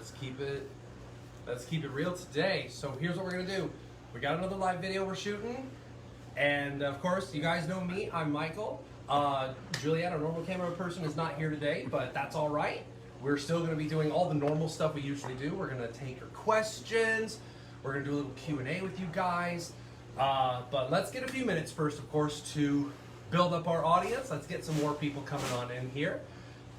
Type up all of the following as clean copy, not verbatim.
let's keep it real today. So here's what we're gonna do. We got another live video we're shooting, and of course, you guys know me. I'm Michael. Julianne, our normal camera person, is not here today, but that's all right. We're still gonna be doing all the normal stuff we usually do. We're gonna take your questions. We're gonna do a little Q&A with you guys. But let's get a few minutes first, of course, to build up our audience. Let's get some more people coming on in here.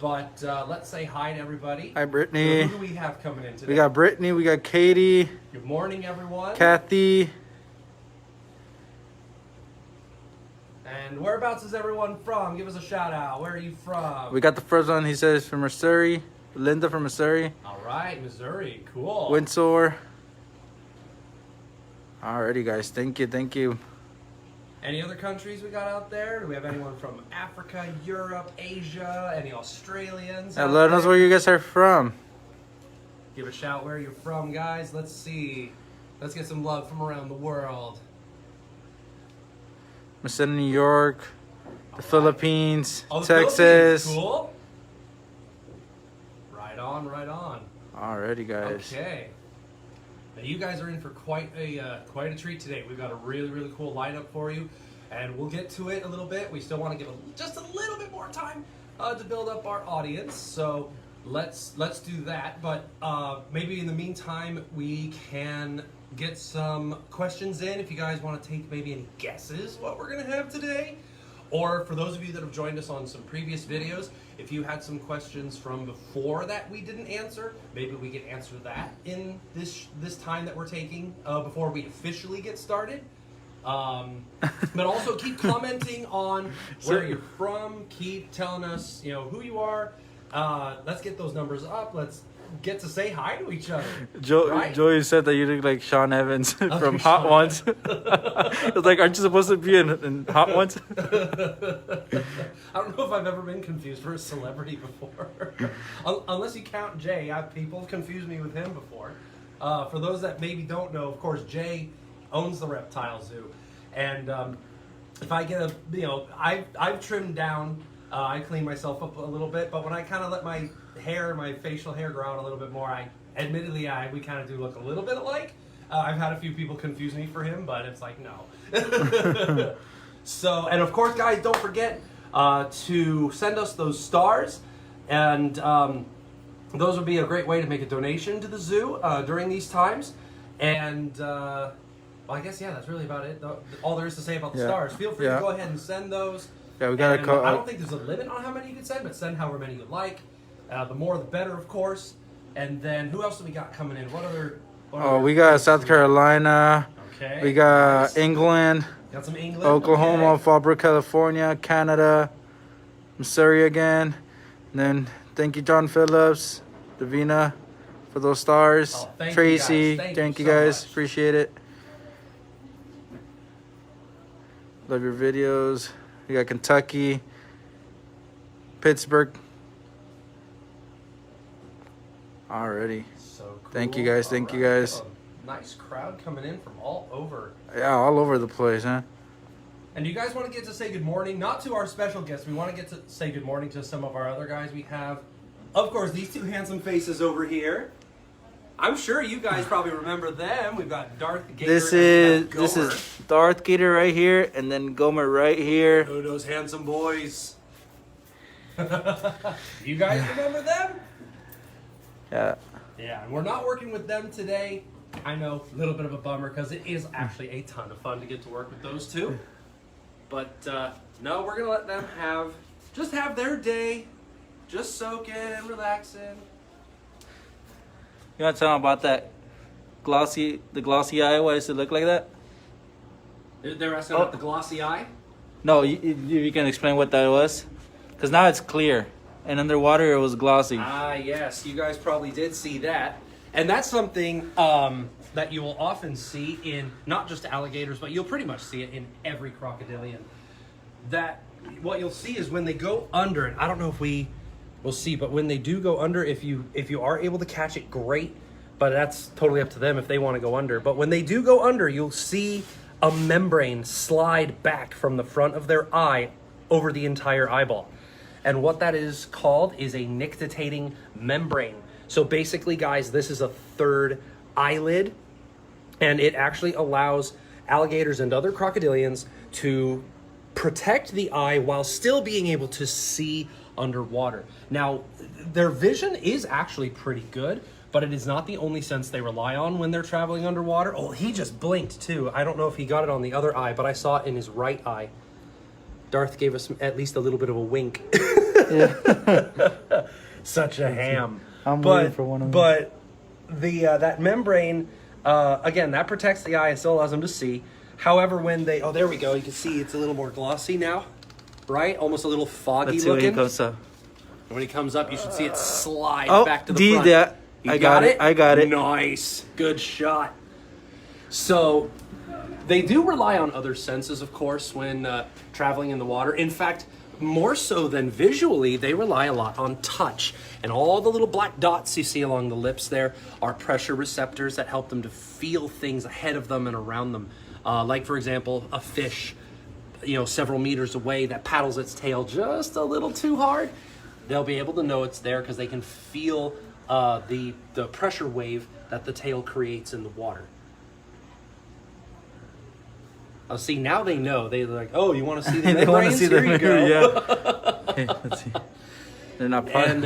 But let's say hi to everybody. Hi, Brittany. So who do we have coming in today? We got Brittany, we got Katie. Good morning, everyone. Kathy. And whereabouts is everyone from? Give us a shout out. Where are you from? We got the first one, he says, from Missouri. Linda from Missouri. All right, Missouri. Cool. Windsor. Alrighty, guys. Thank you. Any other countries we got out there? Do we have anyone from Africa, Europe, Asia? Any Australians? Let us know where you guys are from. Give a shout where you're from, guys. Let's see. Let's get some love from around the world. We're in New York, the Philippines, Oh, the Texas. Philippines. Cool. Right on, right on. Alrighty, guys. Okay. Now you guys are in for quite a treat today. We've got a really cool lineup for you, and we'll get to it a little bit. We still want to give just a little bit more time to build up our audience, so let's do that. But maybe in the meantime, we can get some questions in. If you guys want to take maybe any guesses what we're gonna have today, or for those of you that have joined us on some previous videos, if you had some questions from before that we didn't answer, maybe we can answer that in this time that we're taking before we officially get started. But also keep commenting on where you're from. Keep telling us, who you are. Let's get those numbers up. Let's get to say hi to each other. Joey said that you look like Sean Evans from Hot Ones. It's like, aren't you supposed to be in Hot Ones? I don't know if I've ever been confused for a celebrity before. Unless you count Jay. People have confused me with him before. For those that maybe don't know, of course, Jay owns the reptile zoo. And if I get I've trimmed down, I clean myself up a little bit, but when I kind of let my facial hair grow out a little bit more, we kind of do look a little bit alike. I've had a few people confuse me for him, but it's like, no. So, and of course, guys, don't forget to send us those stars, and those would be a great way to make a donation to the zoo during these times. And well, I guess, that's really about it. All there is to say about the stars. Feel free to go ahead and send those. Yeah, we got I don't think there's a limit on how many you can send, but send however many you like. The more, the better, of course. And then, who else do we got coming in? We got South Carolina. Okay. We got England. Got some England. Oklahoma, Okay. Fallbrook, California, Canada, Missouri again. And then, thank you, John Phillips, Davina, for those stars. Oh, thank Tracy, you guys. thank you so guys. much. Appreciate it. Love your videos. We got Kentucky, Pittsburgh. Alrighty. So cool. Thank you guys. Thank you guys. Nice crowd coming in from all over. Yeah, all over the place, huh? And you guys want to get to say good morning, not to our special guests. We want to get to say good morning to some of our other guys we have. Of course, these two handsome faces over here. I'm sure you guys probably remember them. We've got Darth Gator. This and is Gomer. Darth Gator right here, and then Gomer right here. Oh, those handsome boys. You guys remember them? Yeah. Yeah, and we're not working with them today. I know, a little bit of a bummer, because it is actually a ton of fun to get to work with those two. But no, we're gonna let them have their day, just soak in, relax in. You want to tell them about the glossy eye? Why does it look like that? They're asking about the glossy eye. No, you can explain what that was, because now it's clear, and underwater it was glossy. Ah, yes, you guys probably did see that, and that's something that you will often see in not just alligators, but you'll pretty much see it in every crocodilian. That what you'll see is when they go under, and I don't know if we will see, but when they do go under, if you are able to catch it, great. But that's totally up to them if they want to go under. But when they do go under, you'll see a membrane slide back from the front of their eye over the entire eyeball. And what that is called is a nictitating membrane. So basically, guys, this is a third eyelid, and it actually allows alligators and other crocodilians to protect the eye while still being able to see underwater. Now, their vision is actually pretty good, but it is not the only sense they rely on when they're traveling underwater. Oh, he just blinked too. I don't know if he got it on the other eye, but I saw it in his right eye. Darth gave us at least a little bit of a wink. Such a ham. I'm waiting for one of them. But that membrane, again, that protects the eye and still allows them to see. However, when they, oh, there we go. You can see it's a little more glossy now, right? Almost a little foggy Let's see when looking. he comes up. When he comes up, you should see it slide Oh, back to the front. yeah. You I got it. I got it. Nice. Good shot. So they do rely on other senses, of course, when traveling in the water. In fact, more so than visually, they rely a lot on touch. And all the little black dots you see along the lips there are pressure receptors that help them to feel things ahead of them and around them. Like, for example, a fish, several meters away that paddles its tail just a little too hard. They'll be able to know it's there because they can feel the pressure wave that the tail creates in the water. Oh, see, now they know. They're like, oh, you want to see the They want to membranes? see Here the you go. Yeah. Okay, let's see. They're not part. And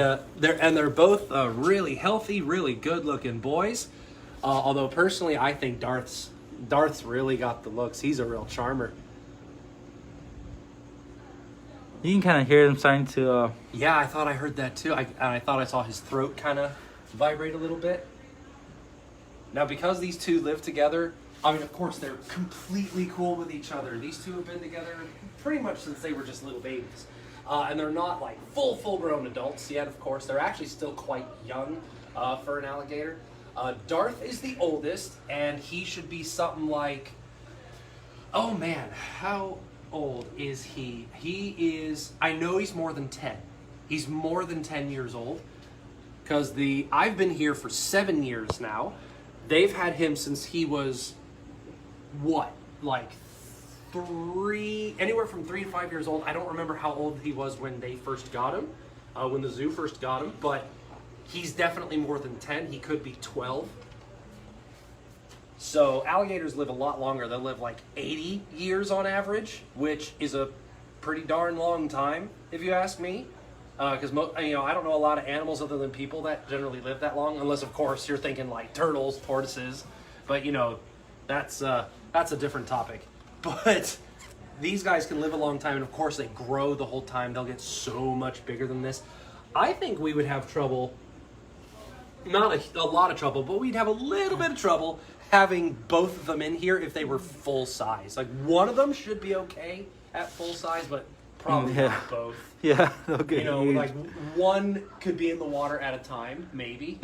they're both really healthy, really good-looking boys. Although personally, I think Darth's really got the looks. He's a real charmer. You can kind of hear them starting to. Yeah, I thought I heard that too. I thought I saw his throat kind of vibrate a little bit. Now, because these two live together, I mean, of course, they're completely cool with each other. These two have been together pretty much since they were just little babies. And they're not like full-grown adults yet, of course. They're actually still quite young for an alligator. Darth is the oldest, and he should be something like, oh man, how old is he? He is, I know he's more than 10. He's more than 10 years old, because I've been here for 7 years now. They've had him since he was, anywhere from 3 to 5 years old. I don't remember how old he was when they first got him, when the zoo first got him, but he's definitely more than 10. He could be 12. So alligators live a lot longer. They'll live like 80 years on average, which is a pretty darn long time, if you ask me. Because I don't know a lot of animals other than people that generally live that long, unless of course you're thinking like turtles, tortoises. But that's a different topic. But these guys can live a long time, and of course they grow the whole time. They'll get so much bigger than this. I think we would have trouble, not a lot of trouble, but we'd have a little bit of trouble having both of them in here if they were full size. Like, one of them should be okay at full size, but probably not both. Yeah, okay. Like one could be in the water at a time, maybe.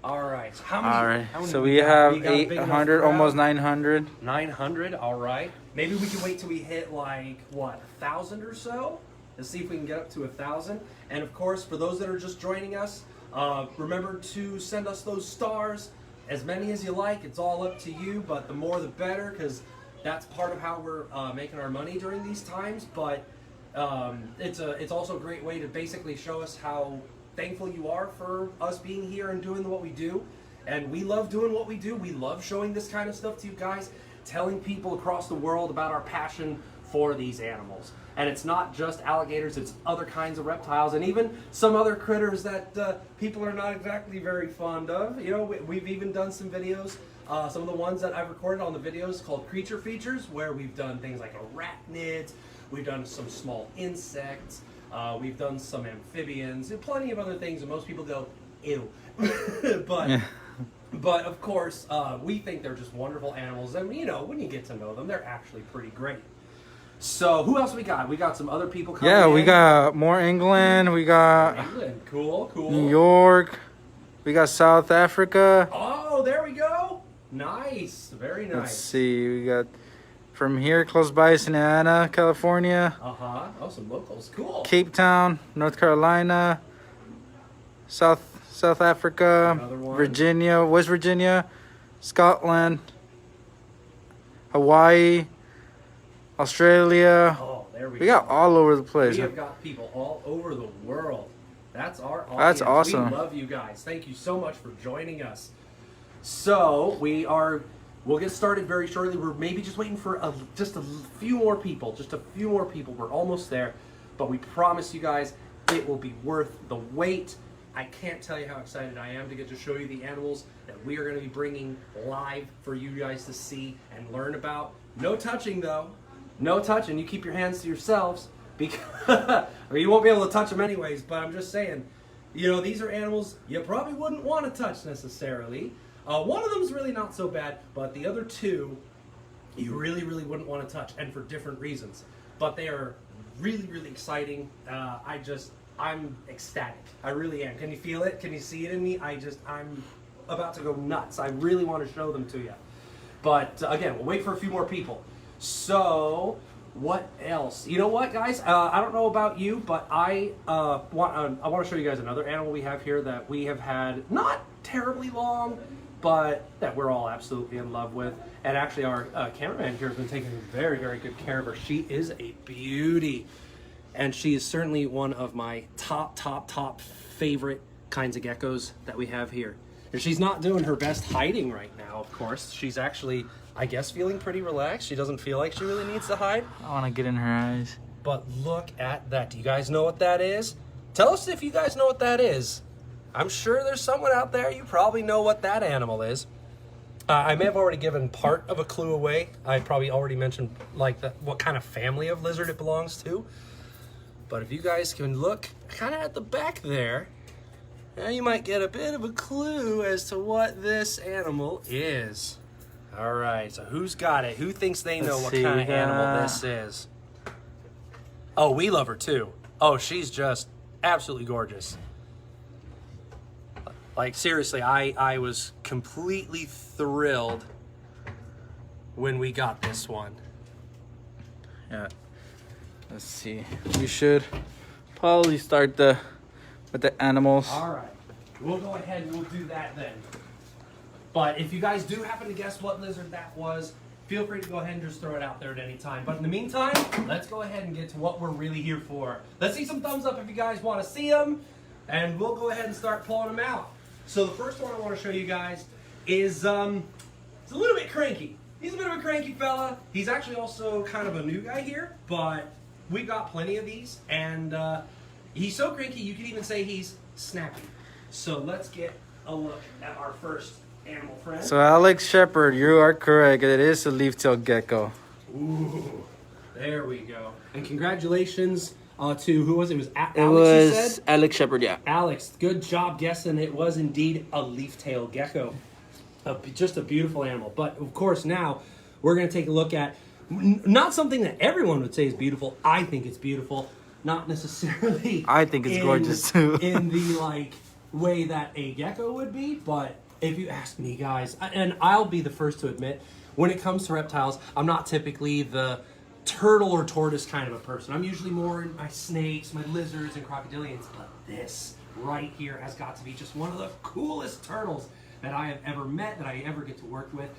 All right. So how many? So we have 800, almost 900. 900. All right. Maybe we can wait till we hit like 1,000 or so. Let's see if we can get up to 1,000. And of course, for those that are just joining us, remember to send us those stars, as many as you like. It's all up to you, but the more the better, because that's part of how we're making our money during these times. But it's also a great way to basically show us how thankful you are for us being here and doing what we do. And we love doing what we do. We love showing this kind of stuff to you guys, telling people across the world about our passion for these animals. And it's not just alligators, it's other kinds of reptiles, and even some other critters that people are not exactly very fond of. We've even done some videos, some of the ones that I've recorded on the videos called Creature Features, where we've done things like arachnids, we've done some small insects, we've done some amphibians, and plenty of other things, and most people go, ew. But of course, we think they're just wonderful animals, and when you get to know them, they're actually pretty great. So who else we got? We got some other people coming in. Yeah, we got more England. We got England. Cool. New York. We got South Africa. Oh, there we go. Nice. Very nice. Let's see. We got from here close by Santa Ana, California. Uh-huh. Oh, some locals. Cool. Cape Town, North Carolina. South Africa. Another one. Virginia, West Virginia, Scotland, Hawaii, Australia. Oh, there we go. We got all over the place. We have got people all over the world. That's our audience. That's awesome. We love you guys. Thank you so much for joining us. So we'll get started very shortly. We're maybe just waiting for just a few more people. Just a few more people. We're almost there. But we promise you guys it will be worth the wait. I can't tell you how excited I am to get to show you the animals that we are going to be bringing live for you guys to see and learn about. No touching though. No touching. You keep your hands to yourselves, because or you won't be able to touch them anyways. But I'm just saying, you know, these are animals you probably wouldn't want to touch necessarily. One of them is really not so bad, but the other two you really, really wouldn't want to touch, and for different reasons. But they are really, really exciting. I'm ecstatic. I really am. Can you feel it? Can you see it in me? I'm about to go nuts. I really want to show them to you. But again, we'll wait for a few more people. So, what else? You know what, guys? I don't know about you, but I want to show you guys another animal we have here that we have had not terribly long, but that we're all absolutely in love with. And actually, our cameraman here has been taking very, very good care of her. She is a beauty. And she is certainly one of my top favorite kinds of geckos that we have here. And she's not doing her best hiding right now, of course. She's actually, I guess, feeling pretty relaxed. She doesn't feel like she really needs to hide. I want to get in her eyes. But look at that. Do you guys know what that is? Tell us if you guys know what that is. I'm sure there's someone out there, you probably know what that animal is. I may have already given part of a clue away. I probably already mentioned like what kind of family of lizard it belongs to. But if you guys can look kind of at the back there, now you might get a bit of a clue as to what this animal is. All right, so who's got it? Who thinks they know what kind of animal this is? Oh, we love her too. Oh, she's just absolutely gorgeous. Like seriously, I was completely thrilled when we got this one. Yeah. Let's see. We should probably start with the animals. All right. We'll go ahead and we'll do that then. But if you guys do happen to guess what lizard that was, feel free to go ahead and just throw it out there at any time. But in the meantime, let's go ahead and get to what we're really here for. Let's see some thumbs up if you guys want to see them, and we'll go ahead and start pulling them out. So the first one I want to show you guys is it's a little bit cranky. He's a bit of a cranky fella. He's actually also kind of a new guy here, but we've got plenty of these, and he's so cranky you could even say he's snappy. So let's get a look at our first animal friend. So Alex Shepard, you are correct. It is a leaf-tailed gecko. Ooh, there we go. And congratulations to, who was it? It was Alex, It was you said? Alex Shepard, yeah. Alex, good job guessing. It was indeed a leaf-tailed gecko. Just a beautiful animal. But of course now we're going to take a look at not something that everyone would say is beautiful. I think it's beautiful. Not necessarily. I think it's gorgeous too. In the way that a gecko would be, but if you ask me, guys, and I'll be the first to admit, when it comes to reptiles, I'm not typically the turtle or tortoise kind of a person. I'm usually more in my snakes, my lizards, and crocodilians. But this right here has got to be just one of the coolest turtles that I have ever met, that I ever get to work with.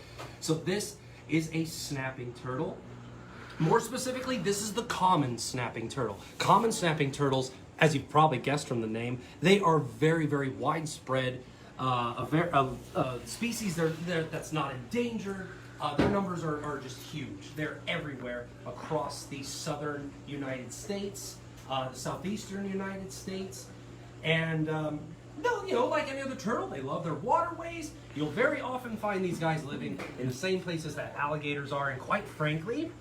So this is a snapping turtle. More specifically, this is the common snapping turtle. Common snapping turtles, as you've probably guessed from the name, they are very, very widespread. A species that's not endangered. Their numbers are just huge. They're everywhere across the southern United States, the southeastern United States, and like any other turtle, they love their waterways. You'll very often find these guys living in the same places that alligators are, and quite frankly,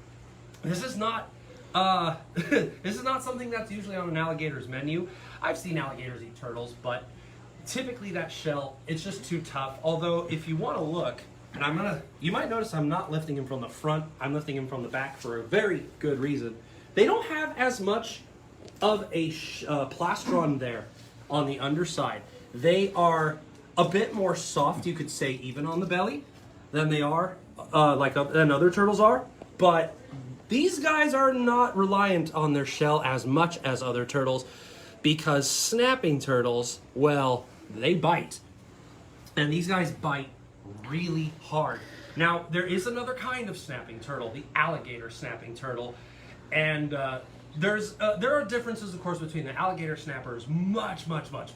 this is not something that's usually on an alligator's menu. I've seen alligators eat turtles, but typically that shell, it's just too tough. Although if you want to look, and you might notice I'm not lifting him from the front, I'm lifting him from the back for a very good reason. They don't have as much of a plastron there on the underside. They are a bit more soft, you could say, even on the belly than they are, than other turtles are. But these guys are not reliant on their shell as much as other turtles, because snapping turtles, well, they bite. And these guys bite really hard. Now, there is another kind of snapping turtle, the alligator snapping turtle. And there are differences, of course, between the alligator snapper is much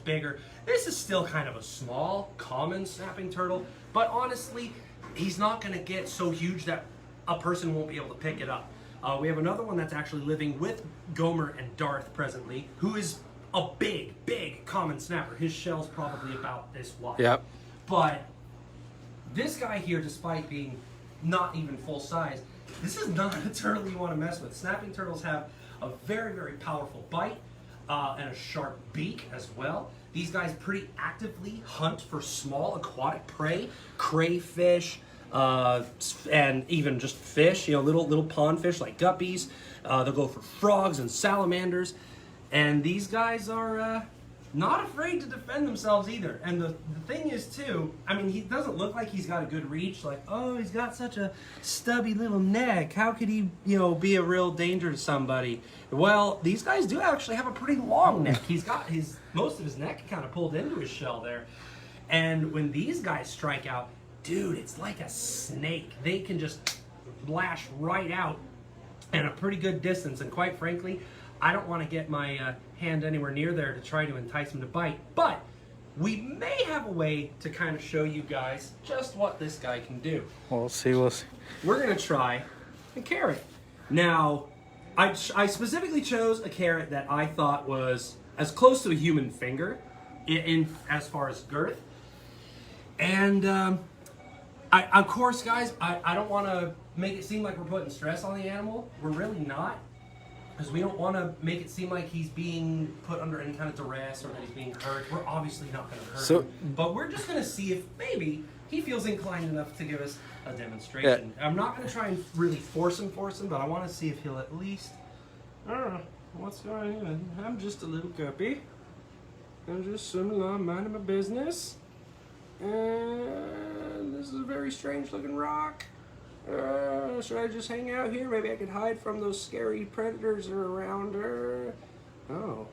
bigger. This is still kind of a small, common snapping turtle, but honestly, he's not going to get so huge that a person won't be able to pick it up. We have another one that's actually living with Gomer and Darth presently, who is a big common snapper. His shell's probably about this wide. Yep. But this guy here, despite being not even full size, this is not a turtle you want to mess with. Snapping turtles have a very powerful bite and a sharp beak as well. These guys pretty actively hunt for small aquatic prey, crayfish, and even just fish, little pond fish like guppies. They'll go for frogs and salamanders. And these guys are not afraid to defend themselves either. And the thing is too, I mean, he doesn't look like he's got a good reach. Like, oh, he's got such a stubby little neck. How could he, be a real danger to somebody? Well, these guys do actually have a pretty long neck. He's got most of his neck kind of pulled into his shell there. And when these guys strike out, dude, it's like a snake. They can just lash right out and a pretty good distance. And quite frankly, I don't want to get my hand anywhere near there to try to entice him to bite. But we may have a way to kind of show you guys just what this guy can do. We'll see. We're going to try a carrot. Now, I specifically chose a carrot that I thought was as close to a human finger in as far as girth. And of course, guys, I don't want to make it seem like we're putting stress on the animal. We're really not, because we don't want to make it seem like he's being put under any kind of duress or that he's being hurt. We're obviously not going to hurt him. But we're just going to see if maybe he feels inclined enough to give us a demonstration. Yeah. I'm not going to try and really force him, but I want to see if he'll at least... I don't know. What's going on? I'm just a little guppy. I'm just swimming along, minding my business. And this is a very strange looking rock. Should I just hang out here? Maybe I could hide from those scary predators that are around her. Oh.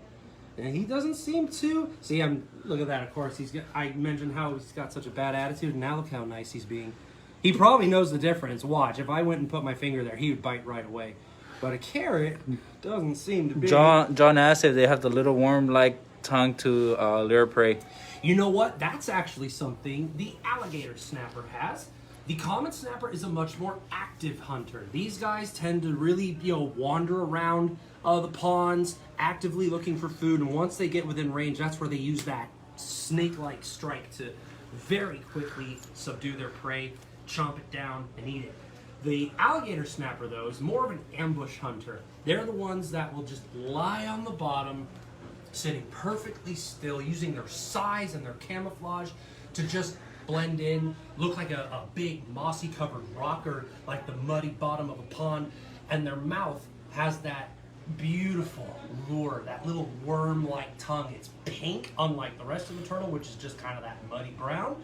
And he doesn't seem to. See, look at that, of course. I mentioned how he's got such a bad attitude, and now look how nice he's being. He probably knows the difference. Watch, if I went and put my finger there, he would bite right away. But a carrot doesn't seem to be. John asked if they have the little worm-like tongue to lure prey. You know what? That's actually something the alligator snapper has. The common snapper is a much more active hunter. These guys tend to really, wander around the ponds, actively looking for food. And once they get within range, that's where they use that snake-like strike to very quickly subdue their prey, chomp it down, and eat it. The alligator snapper, though, is more of an ambush hunter. They're the ones that will just lie on the bottom, sitting perfectly still, using their size and their camouflage to just blend in, look like a big mossy covered rock or like the muddy bottom of a pond, and their mouth has that beautiful lure, that little worm-like tongue. It's pink, unlike the rest of the turtle, which is just kind of that muddy brown.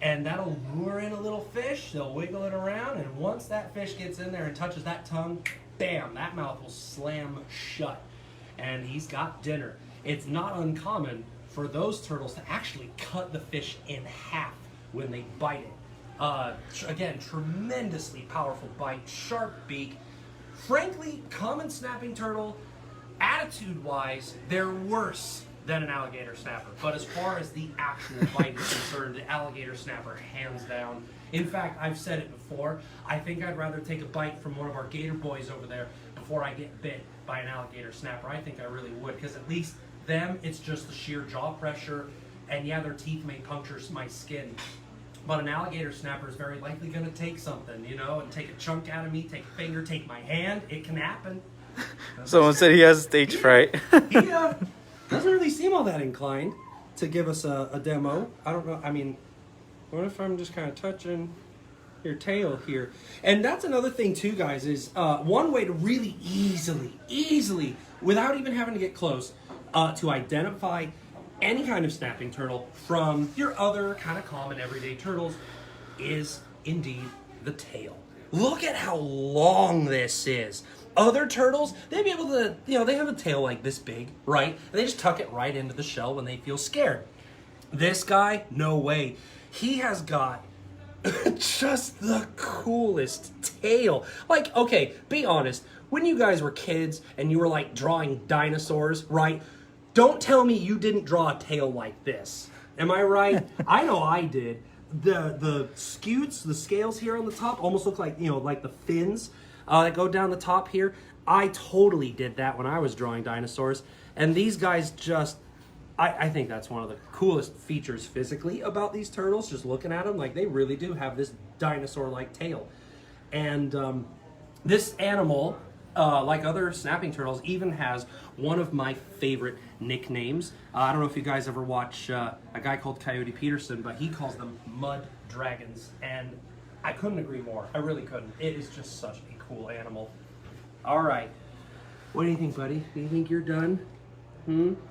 And that'll lure in a little fish, they'll wiggle it around, and once that fish gets in there and touches that tongue, bam, that mouth will slam shut. And he's got dinner. It's not uncommon for those turtles to actually cut the fish in half when they bite it. Again, tremendously powerful bite, sharp beak. Frankly, common snapping turtle, attitude-wise, they're worse than an alligator snapper. But as far as the actual bite is concerned, the alligator snapper, hands down. In fact, I've said it before, I think I'd rather take a bite from one of our gator boys over there before I get bit by an alligator snapper. I think I really would, because at least them, it's just the sheer jaw pressure, and yeah, their teeth may puncture my skin. But an alligator snapper is very likely going to take something, and take a chunk out of me, take a finger, take my hand. It can happen. Someone said he has stage fright. He doesn't really seem all that inclined to give us a demo. I don't know. I mean, what if I'm just kind of touching your tail here? And that's another thing too, guys, is one way to really easily, without even having to get close, to identify any kind of snapping turtle from your other kind of common everyday turtles is indeed the tail. Look at how long this is. Other turtles, they'd be able to, they have a tail like this big, right? And they just tuck it right into the shell when they feel scared. This guy, no way. He has got just the coolest tail. Like, okay, be honest. when you guys were kids and you were like drawing dinosaurs, right? Don't tell me you didn't draw a tail like this. Am I right? I know I did. The scutes, the scales here on the top almost look like, you know, like the fins that go down the top here. I totally did that when I was drawing dinosaurs. And these guys just, I think that's one of the coolest features physically about these turtles, just looking at them. Like, they really do have this dinosaur-like tail. And this animal, like other snapping turtles, even has one of my favorite nicknames. I don't know if you guys ever watch a guy called Coyote Peterson, but he calls them mud dragons. And I couldn't agree more. I really couldn't. It is just such a cool animal. All right. What do you think, buddy? Do you think you're done?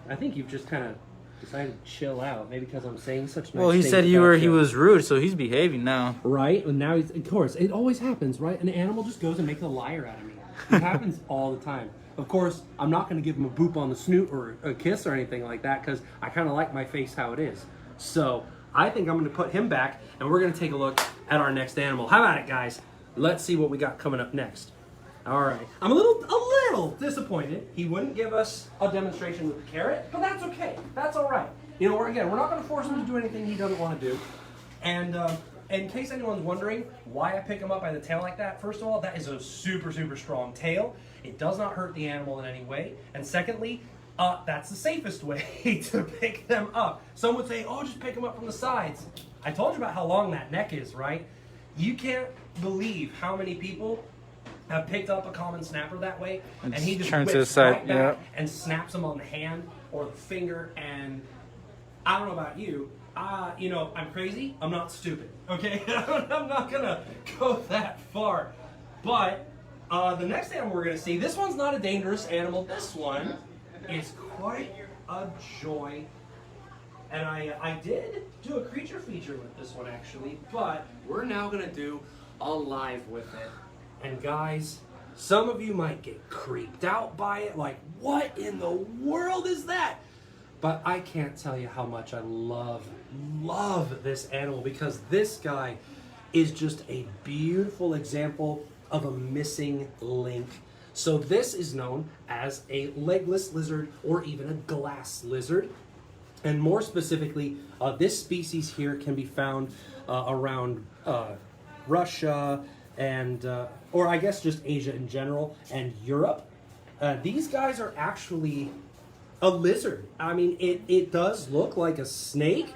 I think you've just kind of decided to chill out. Maybe because I'm saying such nice Well, he things said about he was rude, so he's behaving now. Right? And now he's, of course, it always happens, right? An animal just goes and makes a liar out of me. It happens all the time. Of course, I'm not going to give him a boop on the snoot or a kiss or anything like that because I kind of like my face how it is. So I think I'm going to put him back and we're going to take a look at our next animal. How about it, guys? Let's see what we got coming up next. All right. I'm a little disappointed he wouldn't give us a demonstration with the carrot, but that's okay. That's all right. You know, we're not going to force him to do anything he doesn't want to do. And in case anyone's wondering why I pick him up by the tail like that, first of all, that is a super, super strong tail. It does not hurt the animal in any way. And secondly, that's the safest way to pick them up. Some would say, oh, just pick them up from the sides. I told you about how long that neck is, right? You can't believe how many people have picked up a common snapper that way, and he just turns to the whips side, right back and snaps them on the hand or the finger. And I don't know about you, you know, I'm crazy, I'm not stupid, okay? I'm not gonna go that far. But the next animal we're gonna see, this one's not a dangerous animal. This one is quite a joy. And I did do a creature feature with this one actually, but we're now gonna do a live with it. And guys, some of you might get creeped out by it, like, what in the world is that? But I can't tell you how much I love this animal, because this guy is just a beautiful example of a missing link. So this is known as a legless lizard or even a glass lizard. And more specifically, this species here can be found around Russia and, or I guess just Asia in general and Europe. These guys are actually a lizard. I mean, it does look like a snake,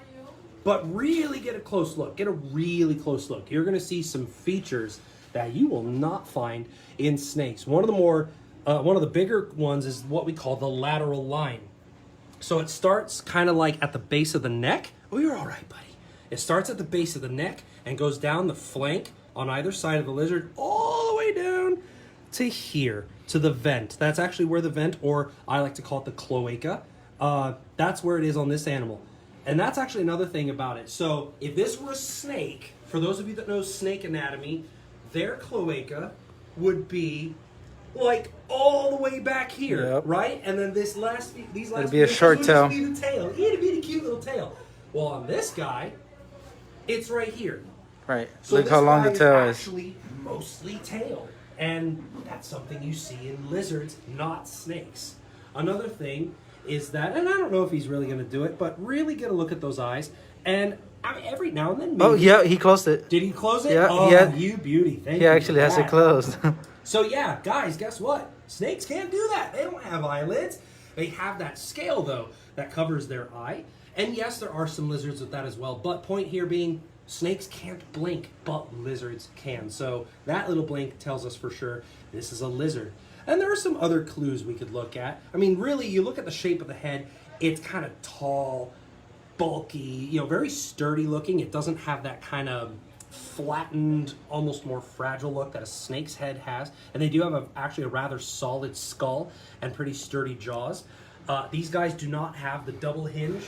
but really get a close look. Get a really close look. You're going to see some features that you will not find in snakes. One of the bigger ones is what we call the lateral line. So it starts kind of like at the base of the neck. Oh, you're all right, buddy. It starts at the base of the neck and goes down the flank on either side of the lizard all the way down to here, to the vent. That's actually where the vent, or I like to call it the cloaca, that's where it is on this animal. And that's actually another thing about it. So if this were a snake, for those of you that know snake anatomy, their cloaca would be like all the way back here, right? And then these last it'd be a short tail. It'd be the tail. It'd be the cute little tail. Well, on this guy, it's right here. Right. So look how long the tail is. Actually, mostly tail, and that's something you see in lizards, not snakes. Another thing is that, and I don't know if he's really going to do it, but really get a look at those eyes. And I mean, every now and then. Maybe, oh yeah, he closed it. Did he close it? Yeah. Oh, you beauty. Thank you. He actually has it closed. So yeah, guys, guess what? Snakes can't do that. They don't have eyelids. They have that scale, though, that covers their eye. And yes, there are some lizards with that as well. But point here being, snakes can't blink, but lizards can. So that little blink tells us for sure this is a lizard. And there are some other clues we could look at. I mean, really, you look at the shape of the head, it's kind of tall, bulky, you know, very sturdy looking. It doesn't have that kind of flattened, almost more fragile look that a snake's head has. And they do have actually a rather solid skull and pretty sturdy jaws. These guys do not have the double hinge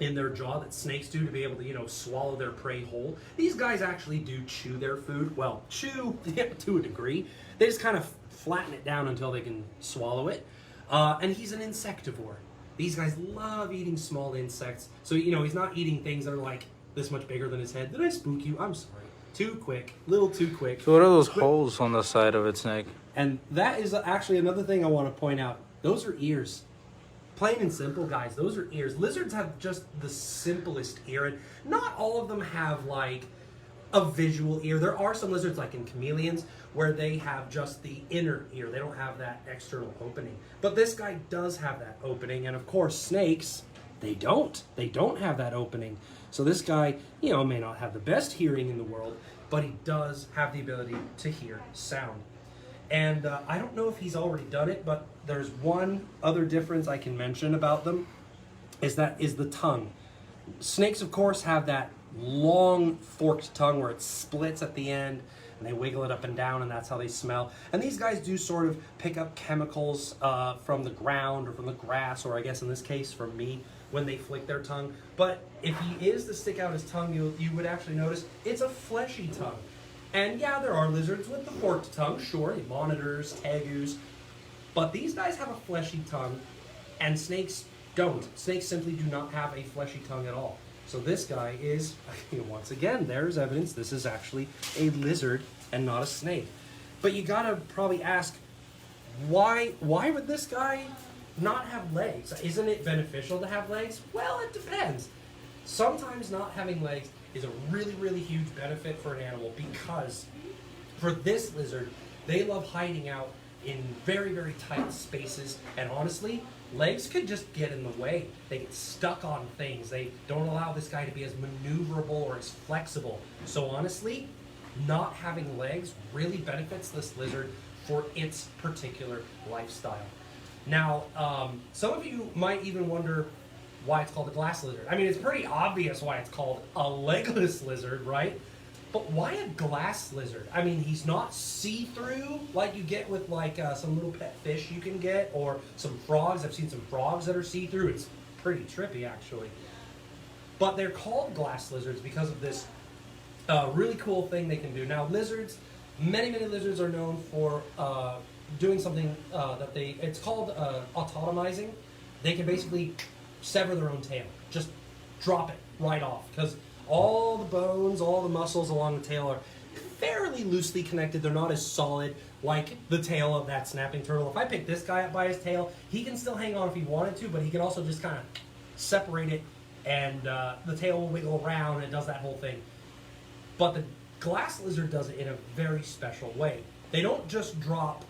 in their jaw that snakes do to be able to, you know, swallow their prey whole. These guys actually do chew their food. Well, chew to a degree. They just kind of flatten it down until they can swallow it. And he's an insectivore. These guys love eating small insects. So, you know, he's not eating things that are like this much bigger than his head. Did I spook you? I'm sorry. Too quick. Little too quick. So what are those holes on the side of its neck? And that is actually another thing I want to point out. Those are ears. Plain and simple, guys. Those are ears. Lizards have just the simplest ear. And not all of them have, like, a visual ear. There are some lizards, like in chameleons, where they have just the inner ear. They don't have that external opening. But this guy does have that opening. And, of course, snakes, they don't. They don't have that opening. So this guy, you know, may not have the best hearing in the world, but he does have the ability to hear sound. And I don't know if he's already done it, but there's one other difference I can mention about them, is the tongue. Snakes, of course, have that long forked tongue where it splits at the end, and they wiggle it up and down, and that's how they smell. And these guys do sort of pick up chemicals from the ground or from the grass, or I guess in this case from me, when they flick their tongue. But if he is to stick out his tongue, you would actually notice it's a fleshy tongue. And yeah, there are lizards with the forked tongue, sure, monitors, tegus, but these guys have a fleshy tongue, and snakes don't. Snakes simply do not have a fleshy tongue at all. So this guy is, once again, there's evidence this is actually a lizard and not a snake. But you gotta probably ask, why would this guy not have legs? Isn't it beneficial to have legs? Well, it depends. Sometimes not having legs is a really, really huge benefit for an animal, because for this lizard, they love hiding out in very, very tight spaces, and honestly, legs could just get in the way. They get stuck on things. They don't allow this guy to be as maneuverable or as flexible. So honestly, not having legs really benefits this lizard for its particular lifestyle. Now, some of you might even wonder why it's called a glass lizard. I mean, it's pretty obvious why it's called a legless lizard, right? But why a glass lizard? I mean, he's not see-through like you get with like some little pet fish you can get, or some frogs. I've seen some frogs that are see-through. It's pretty trippy, actually. But they're called glass lizards because of this really cool thing they can do. Now, lizards, many lizards are known for doing something it's called autotomizing. They can basically sever their own tail, just drop it right off, because all the bones, all the muscles along the tail are fairly loosely connected. They're not as solid like the tail of that snapping turtle. If I pick this guy up by his tail, he can still hang on if he wanted to, but he can also just kind of separate it, and the tail will wiggle around, and it does that whole thing. But the glass lizard does it in a very special way. They don't just drop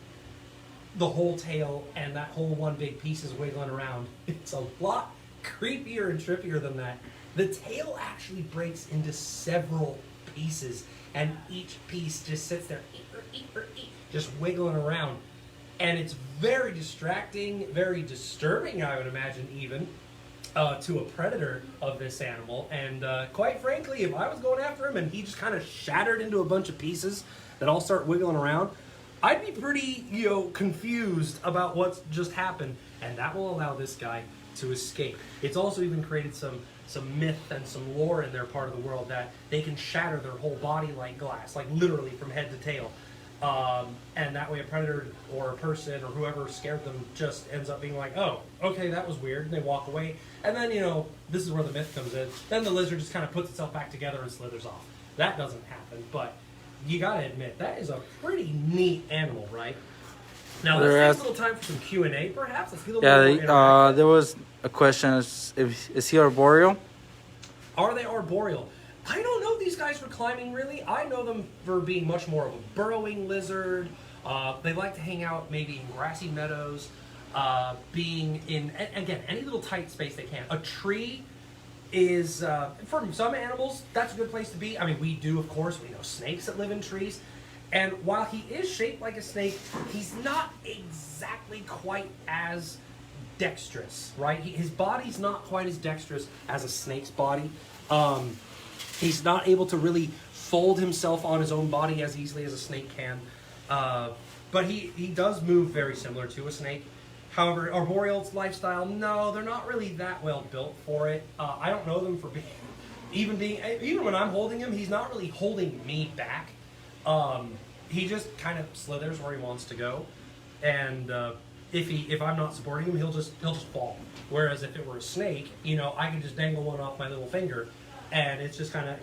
the whole tail and that whole one big piece is wiggling around. It's a lot creepier and trippier than that. The tail actually breaks into several pieces, and each piece just sits there, just wiggling around. And it's very distracting, very disturbing, I would imagine, even, to a predator of this animal. And quite frankly, if I was going after him and he just kind of shattered into a bunch of pieces that all start wiggling around, I'd be pretty, confused about what's just happened, and that will allow this guy to escape. It's also even created some myth and some lore in their part of the world that they can shatter their whole body like glass, like literally from head to tail. And that way a predator or a person or whoever scared them just ends up being like, oh, okay, that was weird, and they walk away. And then, this is where the myth comes in. Then the lizard just kind of puts itself back together and slithers off. That doesn't happen, but you gotta admit, that is a pretty neat animal, right? Now, let's take a little time for some Q&A, perhaps. Let's get a little more interactive. There was a question, is he arboreal? Are they arboreal? I don't know these guys for climbing, really. I know them for being much more of a burrowing lizard. They like to hang out maybe in grassy meadows, being in, again, any little tight space they can. A tree is, for some animals, that's a good place to be. I mean, we do, of course, we know snakes that live in trees. And while he is shaped like a snake, he's not exactly quite as dexterous, right? His body's not quite as dexterous as a snake's body. He's not able to really fold himself on his own body as easily as a snake can. But he does move very similar to a snake. However, arboreal's lifestyle, no, they're not really that well built for it. I don't know them for even when I'm holding him, he's not really holding me back. He just kind of slithers where he wants to go, and if I'm not supporting him, he'll just fall. Whereas if it were a snake, I can just dangle one off my little finger, and it's just kind of,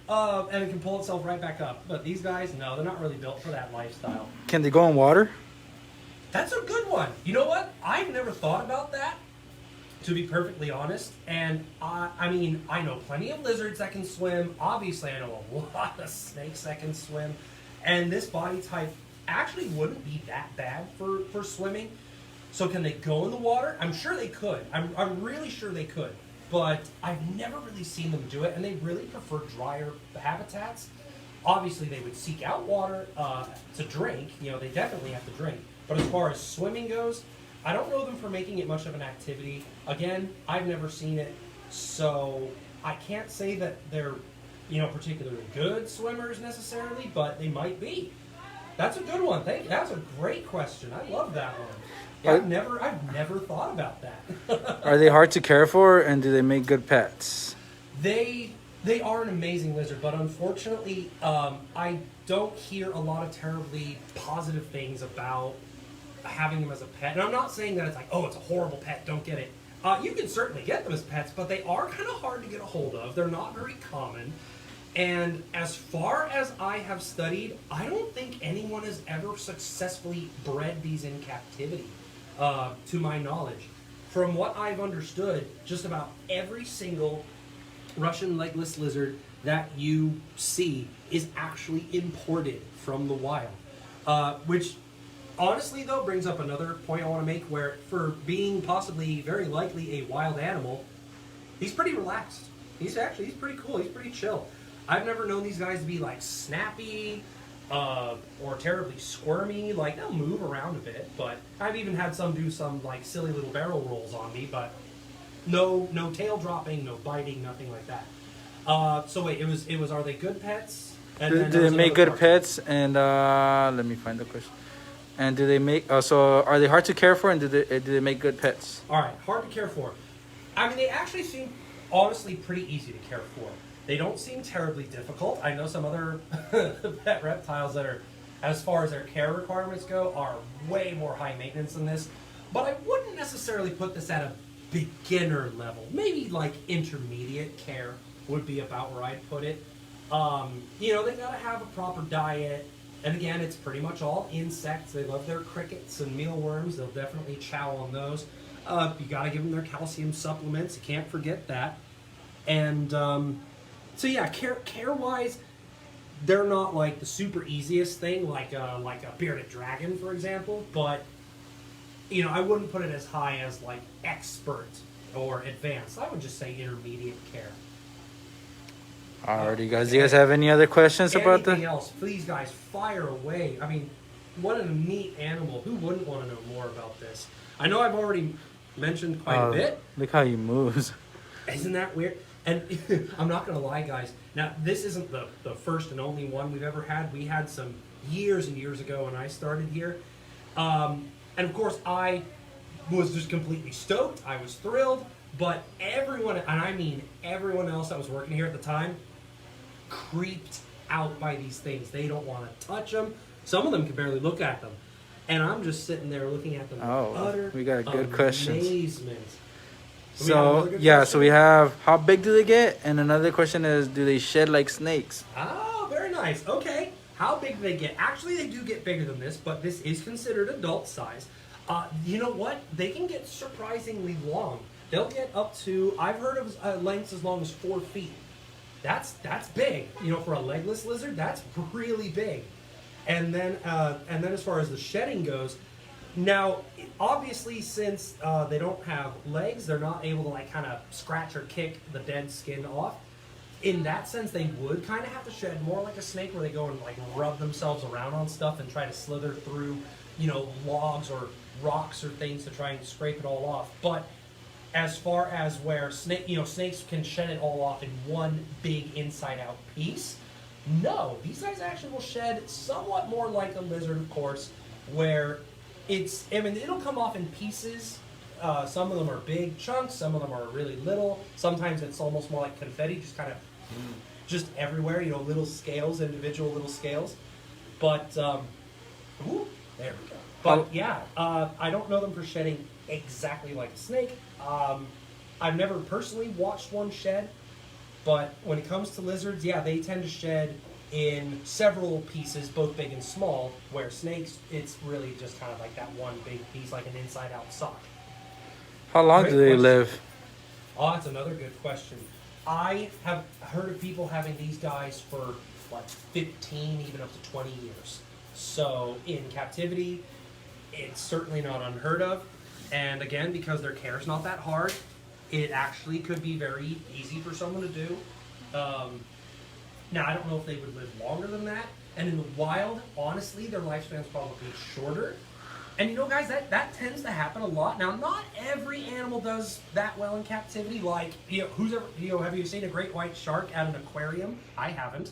and it can pull itself right back up. But these guys, no, they're not really built for that lifestyle. Can they go in water? That's a good one. You know what? I've never thought about that, to be perfectly honest. And I mean, I know plenty of lizards that can swim. Obviously, I know a lot of snakes that can swim. And this body type actually wouldn't be that bad for swimming. So can they go in the water? I'm sure they could. I'm really sure they could. But I've never really seen them do it, and they really prefer drier habitats. Obviously, they would seek out water to drink. You know, they definitely have to drink. But as far as swimming goes, I don't know them for making it much of an activity. Again, I've never seen it, so I can't say that they're, you know, particularly good swimmers necessarily, but they might be. That's a good one. Thank you. That's a great question. I love that one. Yeah, I've never thought about that. Are they hard to care for, and do they make good pets? They are an amazing lizard, but unfortunately, I don't hear a lot of terribly positive things about having them as a pet. And I'm not saying that it's like, oh, it's a horrible pet, don't get it. You can certainly get them as pets, but they are kind of hard to get a hold of. They're not very common. And as far as I have studied, I don't think anyone has ever successfully bred these in captivity, to my knowledge. From what I've understood, just about every single Russian legless lizard that you see is actually imported from the wild. Which, honestly, though, brings up another point I want to make, where for being possibly very likely a wild animal, he's pretty relaxed. He's pretty cool. He's pretty chill. I've never known these guys to be like snappy or terribly squirmy. Like, they'll move around a bit, but I've even had some do some like silly little barrel rolls on me, but no tail dropping, no biting, nothing like that. So wait, it was are they good pets? And Do they make good pets? And let me find the question. And do they make? So are they hard to care for? And do they make good pets? All right, hard to care for. I mean, they actually seem honestly pretty easy to care for. They don't seem terribly difficult. I know some other pet reptiles that are, as far as their care requirements go, are way more high maintenance than this. But I wouldn't necessarily put this at a beginner level. Maybe like intermediate care would be about where I'd put it. You know, they gotta have a proper diet. And again, it's pretty much all insects. They love their crickets and mealworms. They'll definitely chow on those. You gotta give them their calcium supplements. You can't forget that. And so yeah, care-wise, they're not like the super easiest thing, like a bearded dragon, for example. But you know, I wouldn't put it as high as like expert or advanced. I would just say intermediate care. Alrighty, guys. Do you guys have any other questions about that? Anything else? Please, guys, fire away. I mean, what a neat animal. Who wouldn't want to know more about this? I know I've already mentioned quite a bit. Look how he moves. Isn't that weird? And I'm not going to lie, guys. Now, this isn't the first and only one we've ever had. We had some years and years ago when I started here. And of course, I was just completely stoked. I was thrilled. But everyone, and I mean everyone else that was working here at the time, creeped out by these things. They don't want to touch them. Some of them can barely look at them. And I'm just sitting there looking at them with utter we got good questions. amazement. So, yeah, so we have, how big do they get? And another question is, do they shed like snakes? Oh, very nice. Okay. How big do they get? Actually, they do get bigger than this, but this is considered adult size. You know what? They can get surprisingly long. They'll get up to, I've heard of lengths as long as 4 feet. That's big. You know, for a legless lizard, that's really big. And then as far as the shedding goes, now, obviously, since they don't have legs, they're not able to like kind of scratch or kick the dead skin off. In that sense, they would kind of have to shed more like a snake, where they go and like rub themselves around on stuff and try to slither through, you know, logs or rocks or things to try and scrape it all off. But as far as where snakes can shed it all off in one big inside-out piece, no, these guys actually will shed somewhat more like a lizard, of course, where it'll come off in pieces. Some of them are big chunks, some of them are really little. Sometimes it's almost more like confetti, just kind of just everywhere, you know, little scales, individual little scales. But, there we go. But yeah, I don't know them for shedding exactly like a snake. I've never personally watched one shed, But when it comes to lizards, yeah, they tend to shed in several pieces, both big and small, where snakes, it's really just kind of like that one big piece, like an inside-out sock. How long Great do they question. live? Oh, that's another good question. I have heard of people having these guys for like 15, even up to 20 years. So in captivity, it's certainly not unheard of. And again, because their care is not that hard, it actually could be very easy for someone to do. Now, I don't know if they would live longer than that. And in the wild, honestly, their lifespan's probably shorter. And you know, guys, that tends to happen a lot. Now, not every animal does that well in captivity. Like, have you seen a great white shark at an aquarium? I haven't.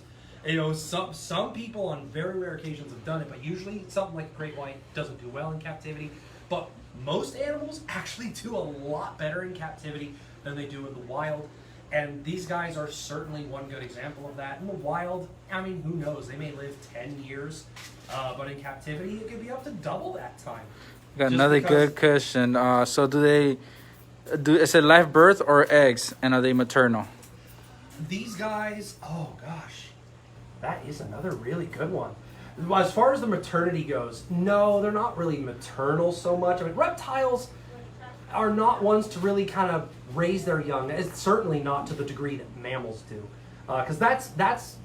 Some people on very rare occasions have done it, but usually something like a great white doesn't do well in captivity. But most animals actually do a lot better in captivity than they do in the wild. And these guys are certainly one good example of that. In the wild, I mean, who knows? They may live 10 years, but in captivity, it could be up to double that time. Got another good question. So is it live birth or eggs? And are they maternal? These guys, oh gosh, that is another really good one. As far as the maternity goes, no, they're not really maternal so much. I mean, reptiles are not ones to really kind of raise their young. It's certainly not to the degree that mammals do. Because that's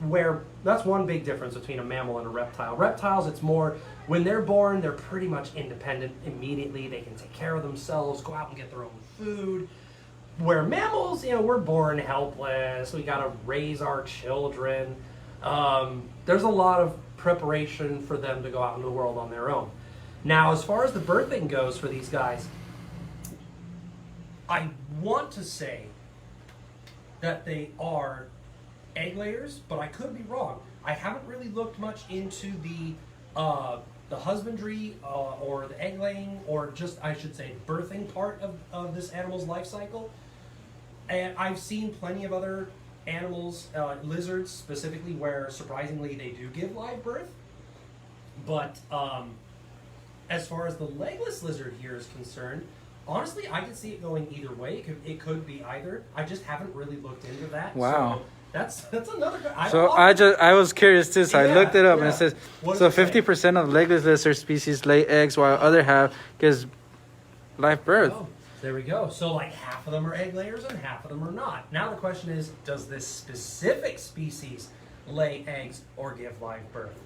one big difference between a mammal and a reptile. Reptiles, it's more, when they're born, they're pretty much independent immediately. They can take care of themselves, go out and get their own food. Where mammals, we're born helpless. We got to raise our children. There's a lot of preparation for them to go out into the world on their own. Now, as far as the birthing goes for these guys, I want to say that they are egg layers, but I could be wrong. I haven't really looked much into the husbandry or the egg laying, or just, I should say, birthing part of this animal's life cycle. And I've seen plenty of other animals, lizards specifically, where surprisingly they do give live birth. But as far as the legless lizard here is concerned, honestly, I could see it going either way. It could be either. I just haven't really looked into that. Wow. So that's another good. I was curious too, so I looked it up and it says so 50% of legless lizard species lay eggs, while other half gives live birth. Oh, there we go. So like half of them are egg layers and half of them are not. Now the question is, does this specific species lay eggs or give live birth?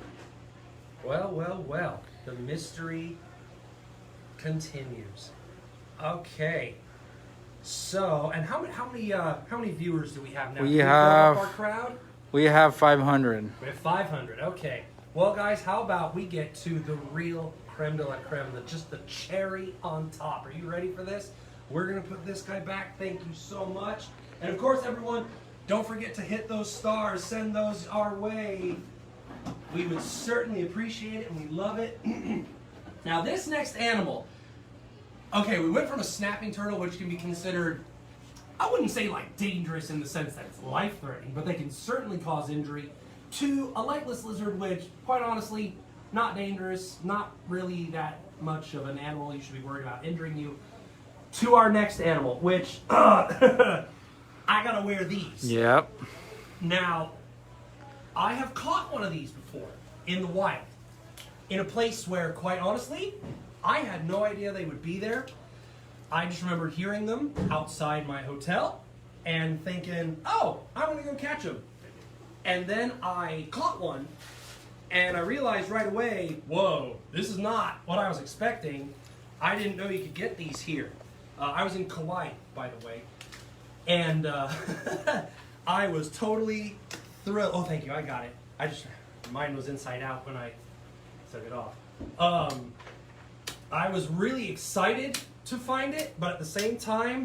Well. The mystery continues. Okay. So, and how many viewers do we have now? We Can have build up our crowd. We have 500. We have 500. Okay. Well, guys, how about we get to the real creme de la creme, just the cherry on top. Are you ready for this? We're gonna put this guy back. Thank you so much. And of course, everyone, don't forget to hit those stars. Send those our way. We would certainly appreciate it, and we love it. Now, this next animal. Okay, we went from a snapping turtle, which can be considered, I wouldn't say like dangerous in the sense that it's life-threatening, but they can certainly cause injury, to a legless lizard, which, quite honestly, not dangerous, not really that much of an animal you should be worried about injuring you, to our next animal, which, I gotta wear these. Yep. Now, I have caught one of these before, in the wild, in a place where, quite honestly, I had no idea they would be there. I just remember hearing them outside my hotel and thinking, oh, I'm gonna go catch them. And then I caught one and I realized right away, whoa, this is not what I was expecting. I didn't know you could get these here. I was in Kauai, by the way. And I was totally thrilled. Oh, thank you, I got it. Mine was inside out when I took it off. I was really excited to find it, but at the same time,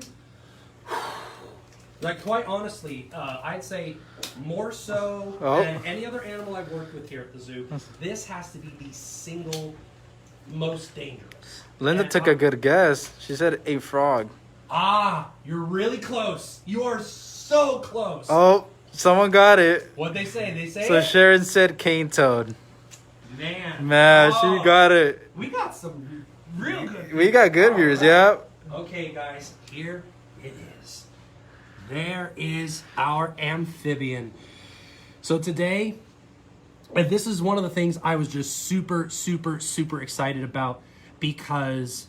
like, quite honestly, I'd say more so than any other animal I've worked with here at the zoo, this has to be the single most dangerous. Linda took a good guess. She said a frog. Ah, you're really close. You are so close. Oh, someone got it. What'd they say? They say So it? Sharon said cane toad. Man, she got it. We got some real good. We got good viewers, yeah. Okay, guys, here it is. there is our amphibian. So today, this is one of the things I was just super excited about, because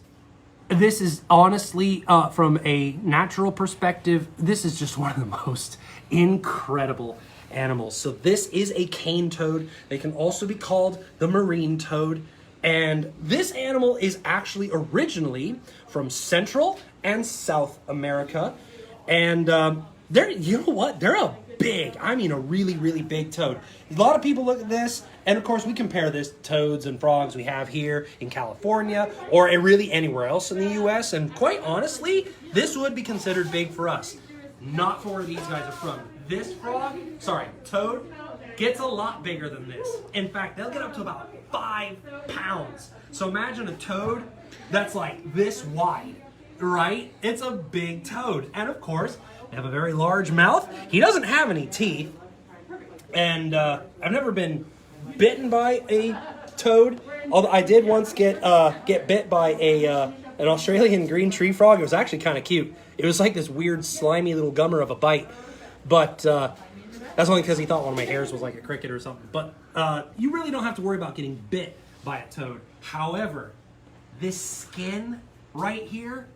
this is honestly, from a natural perspective, this is just one of the most incredible animals. So this is a cane toad. They can also be called the marine toad. And this animal is actually originally from Central and South America. And they're, you know what? They're a big, I mean a really big toad. A lot of people look at this, and of course we compare this to toads and frogs we have here in California, or really anywhere else in the US, and quite honestly, this would be considered big for us. Not for where these guys are from. This toad gets a lot bigger than this. In fact, they'll get up to about 5 pounds. So imagine a toad that's like this wide, right? It's a big toad. And of course, they have a very large mouth. He doesn't have any teeth. And I've never been bitten by a toad. Although I did once get bit by an Australian green tree frog. It was actually kind of cute. It was like this weird slimy little gummer of a bite. But that's only because he thought one of my hairs was like a cricket or something. But you really don't have to worry about getting bit by a toad. However, this skin right here,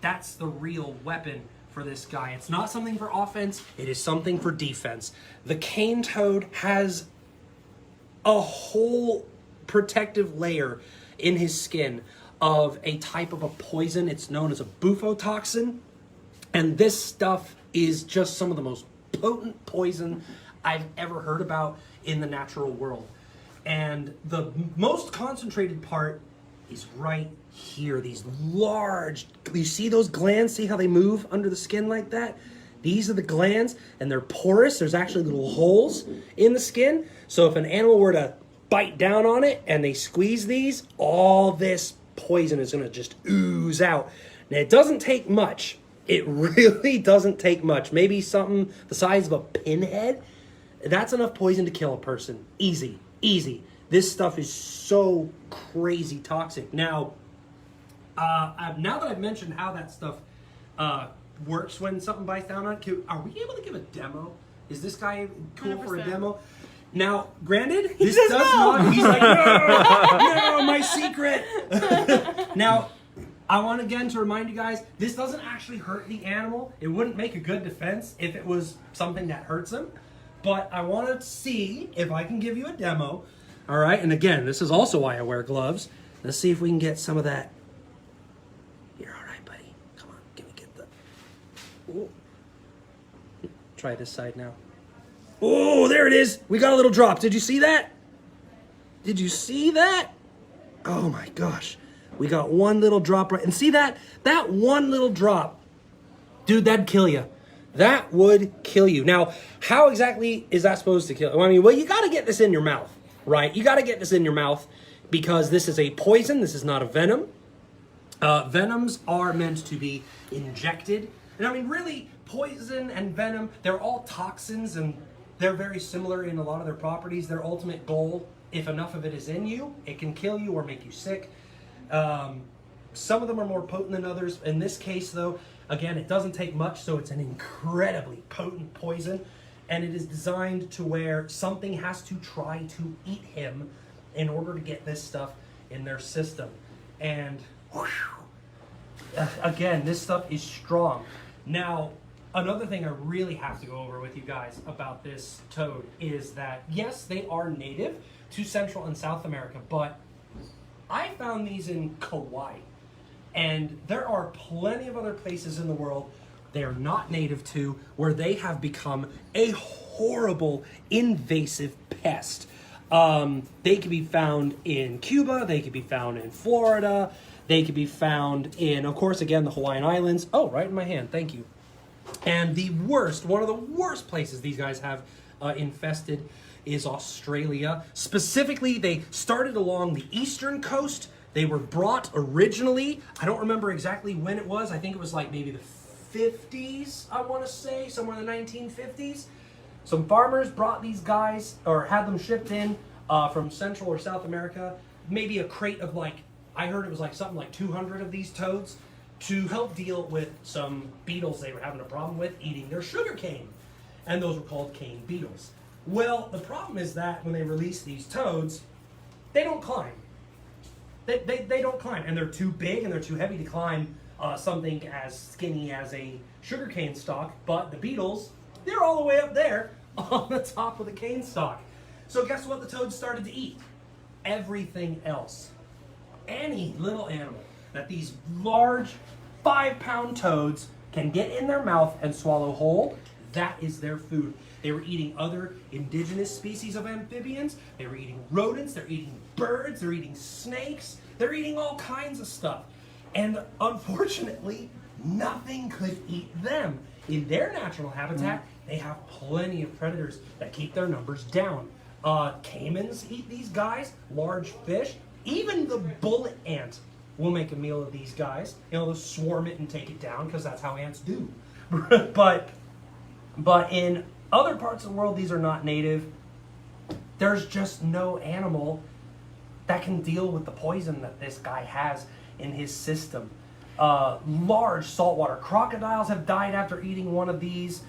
that's the real weapon for this guy. It's not something for offense, it is something for defense. The cane toad has a whole protective layer in his skin of a type of a poison. It's known as a bufotoxin. And this stuff is just some of the most potent poison I've ever heard about in the natural world. And the most concentrated part is right here. These large, you see those glands? See how they move under the skin like that? These are the glands, and they're porous. There's actually little holes in the skin. So if an animal were to bite down on it and they squeeze these, all this poison is going to just ooze out. Now, it doesn't take much. It really doesn't take much. Maybe something the size of a pinhead. That's enough poison to kill a person. Easy. This stuff is so crazy toxic. Now, now that I've mentioned how that stuff works when something bites down on it, are we able to give a demo? Is this guy cool 100%. For a demo? Now, granted, this does not. He's like, no, my secret. Now, I want again to remind you guys, this doesn't actually hurt the animal. It wouldn't make a good defense if it was something that hurts him. But I want to see if I can give you a demo. All right, and again, this is also why I wear gloves. Let's see if we can get some of that. You're all right, buddy. Come on, get the. Ooh. Try this side now. Oh, there it is. We got a little drop. Did you see that? Did you see that? Oh my gosh. We got one little drop right. And see that? That one little drop. Dude, that'd kill you. That would kill you. Now, how exactly is that supposed to kill you? I mean, well, you got to get this in your mouth, right? You got to get this in your mouth because this is a poison. This is not a venom. Venoms are meant to be injected. And I mean, really, poison and venom, they're all toxins and they're very similar in a lot of their properties. Their ultimate goal, if enough of it is in you, it can kill you or make you sick. Some of them are more potent than others. In this case, though, again, it doesn't take much, so it's an incredibly potent poison. And it is designed to where something has to try to eat him in order to get this stuff in their system. And again, this stuff is strong. Now, another thing I really have to go over with you guys about this toad is that, yes, they are native to Central and South America, but I found these in Kauai. And there are plenty of other places in the world they are not native to where they have become a horrible invasive pest. They can be found in Cuba, they can be found in Florida, they can be found in, of course, again, the Hawaiian Islands. Oh, right in my hand, thank you. And the worst, one of the worst places these guys have infested is Australia. Specifically, they started along the eastern coast. They were brought originally, I don't remember exactly when it was. I think it was like maybe the 50s, I want to say, somewhere in the 1950s. Some farmers brought these guys, or had them shipped in from Central or South America. Maybe a crate of like, I heard it was like something like 200 of these toads. to help deal with some beetles they were having a problem with eating their sugar cane. And those were called cane beetles. Well, the problem is that when they release these toads, they don't climb. They don't climb, and they're too big and they're too heavy to climb something as skinny as a sugarcane stalk. But the beetles, they're all the way up there on the top of the cane stalk. So guess what the toads started to eat? Everything else. Any little animal that these large 5-pound toads can get in their mouth and swallow whole, that is their food. They were eating other indigenous species of amphibians. They were eating rodents. They're eating birds. They're eating snakes. They're eating all kinds of stuff. And unfortunately, nothing could eat them. In their natural habitat, they have plenty of predators that keep their numbers down. Caimans eat these guys, large fish. Even the bullet ant will make a meal of these guys. You know, they'll swarm it and take it down because that's how ants do. But in other parts of the world, these are not native. There's just no animal that can deal with the poison that this guy has in his system. Large saltwater crocodiles have died after eating one of these.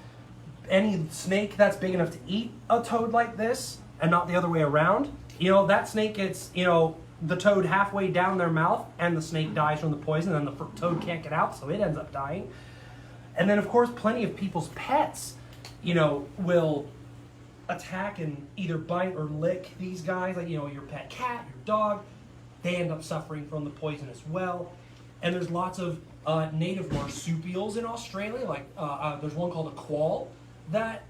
Any snake that's big enough to eat a toad like this, and not the other way around, you know, that snake gets, you know, the toad halfway down their mouth, and the snake dies from the poison, and the toad can't get out, so it ends up dying. And then, of course, plenty of people's pets, you know, will attack and either bite or lick these guys, like, you know, your pet cat, your dog. They end up suffering from the poison as well. And there's lots of native marsupials in Australia, like there's one called a quoll that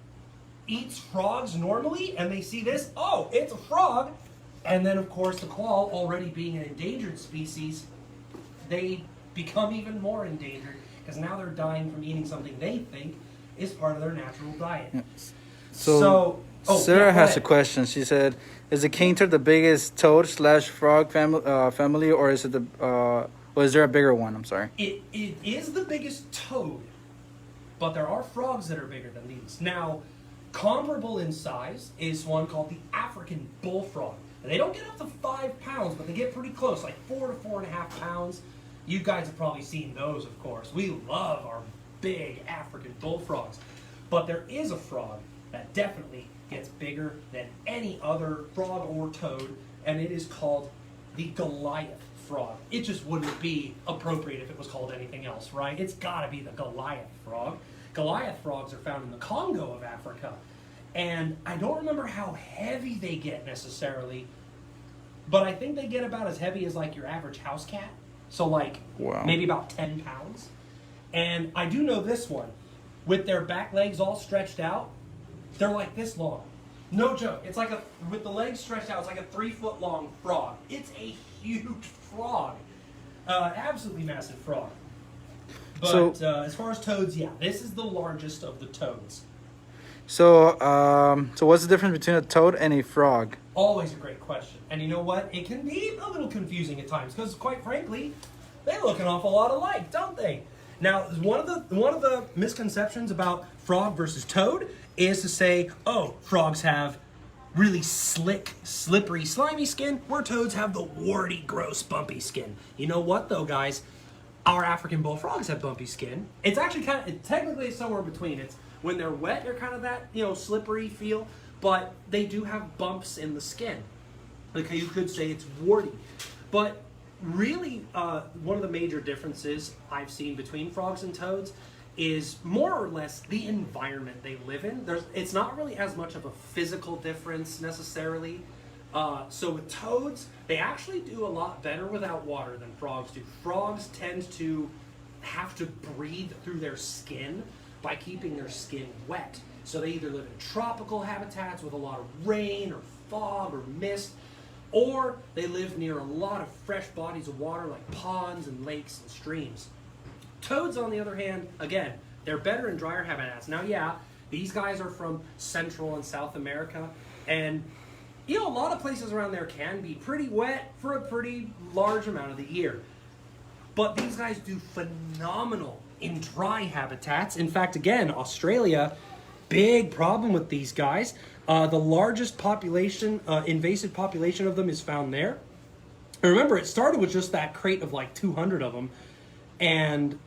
eats frogs normally, and they see this, oh, it's a frog. And then, of course, the quoll, already being an endangered species, they become even more endangered because now they're dying from eating something they think is part of their natural diet. Yeah. So Sarah has a ahead. question. She said, "Is the cane toad the biggest toad / frog family, or is it or is there a bigger one?" I'm sorry. It is the biggest toad, but there are frogs that are bigger than these. Now, comparable in size is one called the African bullfrog. And they don't get up to 5 pounds, but they get pretty close, like 4 to 4.5 pounds. You guys have probably seen those, of course. We love our big African bullfrogs. But there is a frog that definitely gets bigger than any other frog or toad, and it is called the Goliath frog. It just wouldn't be appropriate if it was called anything else, right? It's got to be the Goliath frog. Goliath frogs are found in the Congo of Africa. And I don't remember how heavy they get necessarily, but I think they get about as heavy as like your average house cat. So like maybe about 10 pounds. And I do know this one, with their back legs all stretched out, they're like this long. No joke. It's like with the legs stretched out, it's like a 3-foot long frog. It's a huge frog. Absolutely massive frog. But as far as toads, yeah, this is the largest of the toads. So what's the difference between a toad and a frog? Always a great question. And you know what? It can be a little confusing at times because, quite frankly, they look an awful lot alike, don't they? Now, one of the misconceptions about frog versus toad is to say, oh, frogs have really slick, slippery, slimy skin, where toads have the warty, gross, bumpy skin. You know what, though, guys? Our African bullfrogs have bumpy skin. It's actually technically somewhere between. It's when they're wet, they're kind of that, you know, slippery feel, but they do have bumps in the skin. Like you could say it's warty. But really, one of the major differences I've seen between frogs and toads is more or less the environment they live in. It's not really as much of a physical difference necessarily. So with toads, they actually do a lot better without water than frogs do. Frogs tend to have to breathe through their skin by keeping their skin wet. So they either live in tropical habitats with a lot of rain or fog or mist, or they live near a lot of fresh bodies of water like ponds and lakes and streams. Toads, on the other hand, again, they're better in drier habitats. Now, yeah, these guys are from Central and South America, and you know, a lot of places around there can be pretty wet for a pretty large amount of the year. But these guys do phenomenal in dry habitats. In fact, again, Australia, big problem with these guys. The largest population, invasive population of them is found there. And remember, it started with just that crate of like 200 of them. And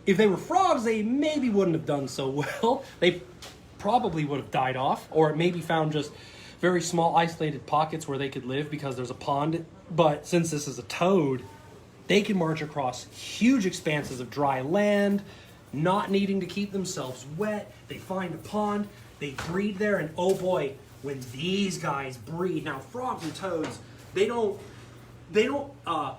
if they were frogs, they maybe wouldn't have done so well. They probably would have died off, or maybe found just very small isolated pockets where they could live because there's a pond. But since this is a toad, they can march across huge expanses of dry land, not needing to keep themselves wet. They find a pond, they breed there, and oh boy, when these guys breed. Now, frogs and toads, they don't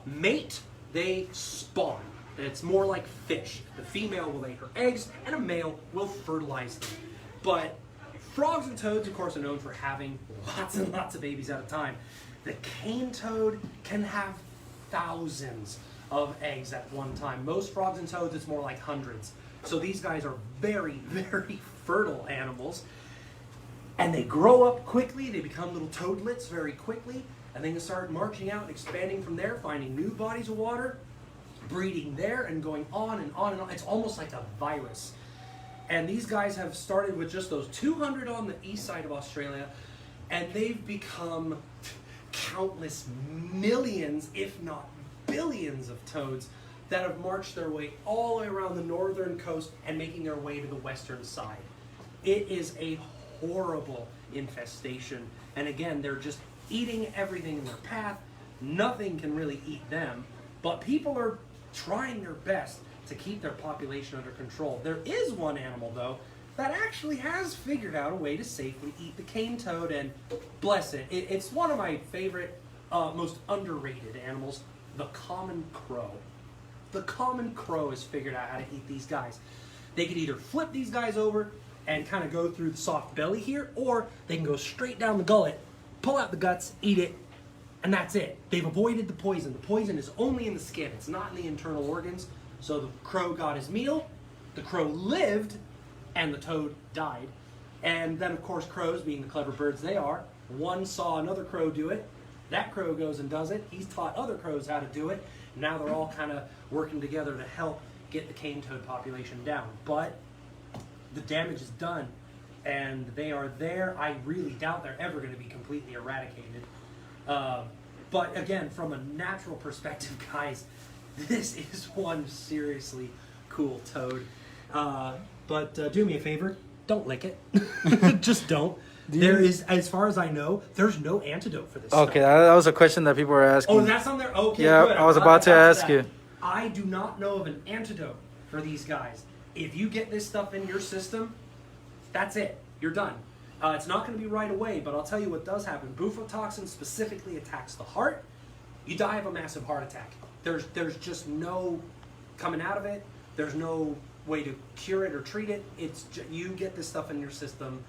mate, they spawn. It's more like fish. The female will lay her eggs, and a male will fertilize them. But frogs and toads, of course, are known for having lots and lots of babies at a time. The cane toad can have thousands of eggs at one time. Most frogs and toads, it's more like hundreds. So these guys are very, very fertile animals. And they grow up quickly. They become little toadlets very quickly. And then they start marching out and expanding from there, finding new bodies of water, breeding there, and going on and on and on. It's almost like a virus. And these guys have started with just those 200 on the east side of Australia, and they've become countless millions, if not billions, of toads that have marched their way all the way around the northern coast and making their way to the western side. It is a horrible infestation. And again, they're just eating everything in their path. Nothing can really eat them. But people are trying their best to keep their population under control. There is one animal, though, that actually has figured out a way to safely eat the cane toad, and bless it, it's one of my favorite, most underrated animals, the common crow. The common crow has figured out how to eat these guys. They could either flip these guys over and kind of go through the soft belly here, or they can go straight down the gullet, pull out the guts, eat it, and that's it. They've avoided the poison. The poison is only in the skin. It's not in the internal organs. So the crow got his meal, the crow lived, and the toad died. And then, of course, crows, being the clever birds they are, one saw another crow do it. That crow goes and does it. He's taught other crows how to do it. Now they're all kind of working together to help get the cane toad population down. But the damage is done, and they are there. I really doubt they're ever going to be completely eradicated. But again, from a natural perspective, guys, this is one seriously cool toad. But do me a favor, don't lick it. Just don't. There is, as far as I know, there's no antidote for this Okay, stuff. that was a question that people were asking. Oh, that's on there? Okay, yeah, good. I was about to ask you. I do not know of an antidote for these guys. If you get this stuff in your system, that's it. You're done. It's not going to be right away, but I'll tell you what does happen. Bufotoxin specifically attacks the heart. You die of a massive heart attack. There's just no coming out of it. There's no way to cure it or treat it. It's you get this stuff in your system.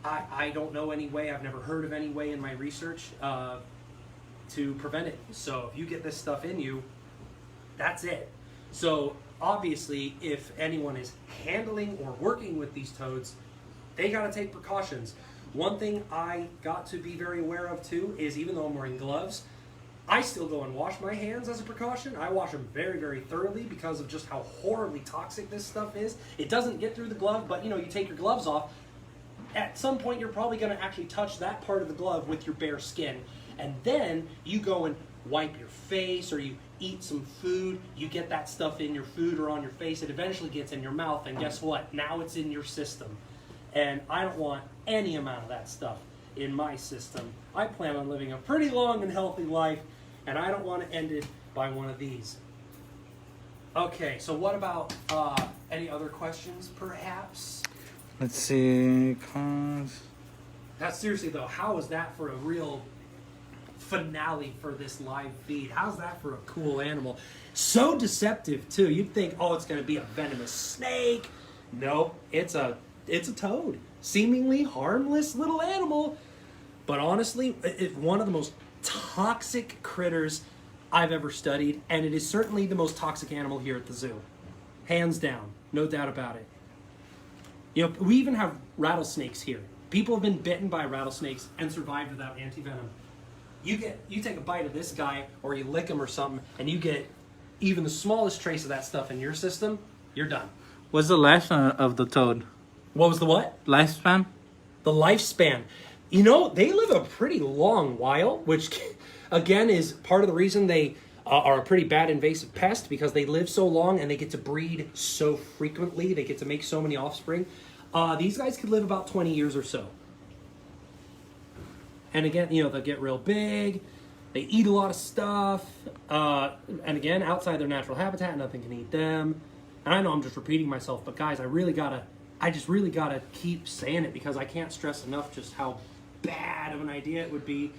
I don't know any way. I've never heard of any way in my research to prevent it. So if you get this stuff in you, that's it. So obviously, if anyone is handling or working with these toads, they got to take precautions. One thing I got to be very aware of too is, even though I'm wearing gloves, I still go and wash my hands as a precaution. I wash them very, very thoroughly because of just how horribly toxic this stuff is. It doesn't get through the glove, but you take your gloves off. At some point, you're probably going to actually touch that part of the glove with your bare skin. And then you go and wipe your face, or you eat some food. You get that stuff in your food or on your face. It eventually gets in your mouth, and guess what? Now it's in your system. And I don't want any amount of that stuff in my system. I plan on living a pretty long and healthy life, and I don't want to end it by one of these. Okay, so what about any other questions, perhaps? Let's see. Cons. Now, seriously, though, how is that for a real finale for this live feed? How's that for a cool animal? So deceptive, too. You'd think, oh, it's going to be a venomous snake. No, it's a toad. Seemingly harmless little animal. But honestly, it's one of the most toxic critters I've ever studied, and it is certainly the most toxic animal here at the zoo. Hands down. No doubt about it. We even have rattlesnakes here. People have been bitten by rattlesnakes and survived without antivenom. You take a bite of this guy, or you lick him or something, and you get even the smallest trace of that stuff in your system, you're done. What's the lifespan of the toad? What was the what? Lifespan? The lifespan. They live a pretty long while, which again is part of the reason they are a pretty bad invasive pest because they live so long and they get to breed so frequently. They get to make so many offspring. These guys could live about 20 years or so. And again, you know, they'll get real big. They eat a lot of stuff. And again, outside their natural habitat, nothing can eat them. And I know I'm just repeating myself, but guys, I just really gotta keep saying it because I can't stress enough just how bad of an idea it would be